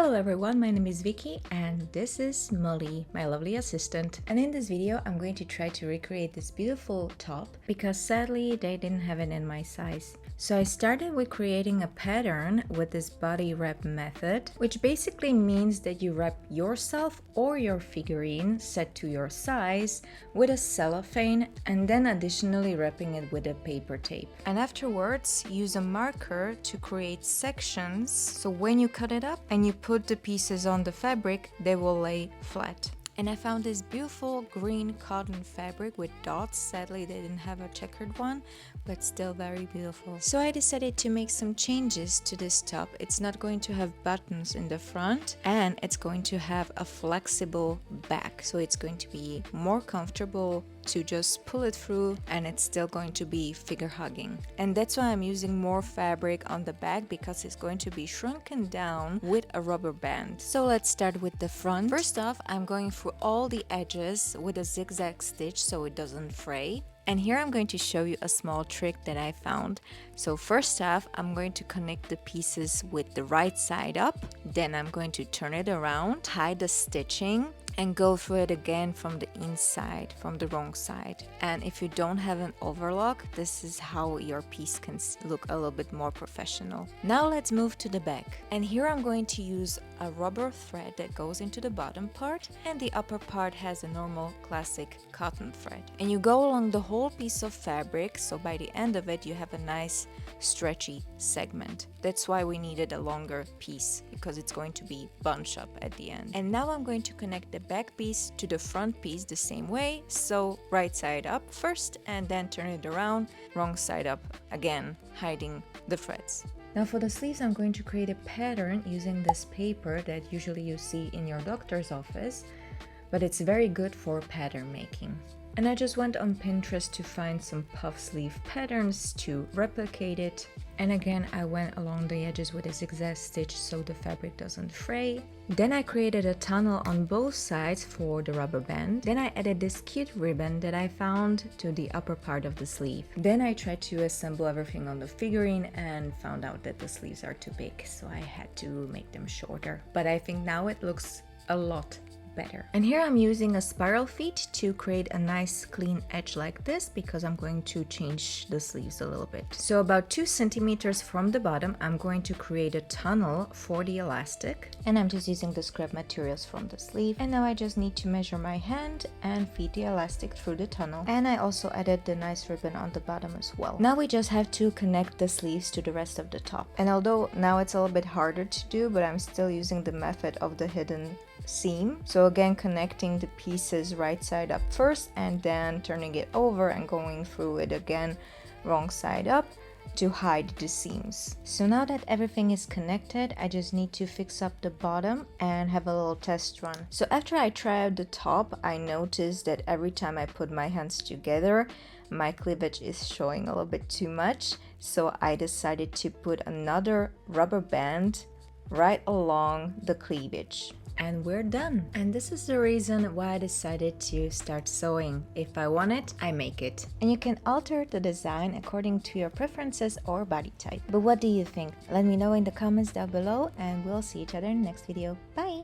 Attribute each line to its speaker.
Speaker 1: Hello everyone, my name is Vicky and this is Molly, my lovely assistant. And in this video I'm going to try to recreate this beautiful top because sadly they didn't have it in my size. So I started with creating a pattern with this body wrap method, which basically means that you wrap yourself or your figurine set to your size with a cellophane and then additionally wrapping it with a paper tape. And afterwards use a marker to create sections, so when you cut it up and you put the pieces on the fabric, they will lay flat. And I found this beautiful green cotton fabric with dots. Sadly, they didn't have a checkered one, but still very beautiful. So I decided to make some changes to this top. It's not going to have buttons in the front and it's going to have a flexible back. So it's going to be more comfortable to just pull it through and it's still going to be figure hugging. And that's why I'm using more fabric on the back, because it's going to be shrunken down with a rubber band. So let's start with the front. First off, I'm going through all the edges with a zigzag stitch so it doesn't fray. And here I'm going to show you a small trick that I found. So first off, I'm going to connect the pieces with the right side up. Then I'm going to turn it around, tie the stitching, and go through it again from the inside, from the wrong side. And if you don't have an overlock, this is how your piece can look a little bit more professional. Now let's move to the back. And here I'm going to use a rubber thread that goes into the bottom part, and the upper part has a normal classic cotton thread. And you go along the whole piece of fabric, so by the end of it you have a nice stretchy segment. That's why we needed a longer piece, because it's going to be bunched up at the end. And now I'm going to connect the back piece to the front piece the same way, so right side up first and then turn it around, wrong side up again, hiding the threads. Now for the sleeves I'm going to create a pattern using this paper that usually you see in your doctor's office, but it's very good for pattern making. And I just went on Pinterest to find some puff sleeve patterns to replicate it. And again, I went along the edges with a zigzag stitch so the fabric doesn't fray. Then I created a tunnel on both sides for the rubber band. Then I added this cute ribbon that I found to the upper part of the sleeve. Then I tried to assemble everything on the figurine and found out that the sleeves are too big, so I had to make them shorter. But I think now it looks a lot better. And here I'm using a spiral feet to create a nice clean edge like this, because I'm going to change the sleeves a little bit. So about 2 centimeters from the bottom, I'm going to create a tunnel for the elastic, and I'm just using the scrap materials from the sleeve. And now I just need to measure my hand and feed the elastic through the tunnel. And I also added the nice ribbon on the bottom as well. Now we just have to connect the sleeves to the rest of the top. And although now it's a little bit harder to do, but I'm still using the method of the hidden seam. So again, connecting the pieces right side up first and then turning it over and going through it again wrong side up to hide the seams. So now that everything is connected, I just need to fix up the bottom and have a little test run. So after I tried out the top, I noticed that every time I put my hands together, my cleavage is showing a little bit too much. So I decided to put another rubber band right along the cleavage. And we're done. And this is the reason why I decided to start sewing. If I want it, I make it. And you can alter the design according to your preferences or body type. But what do you think? Let me know in the comments down below, and we'll see each other in the next video. Bye!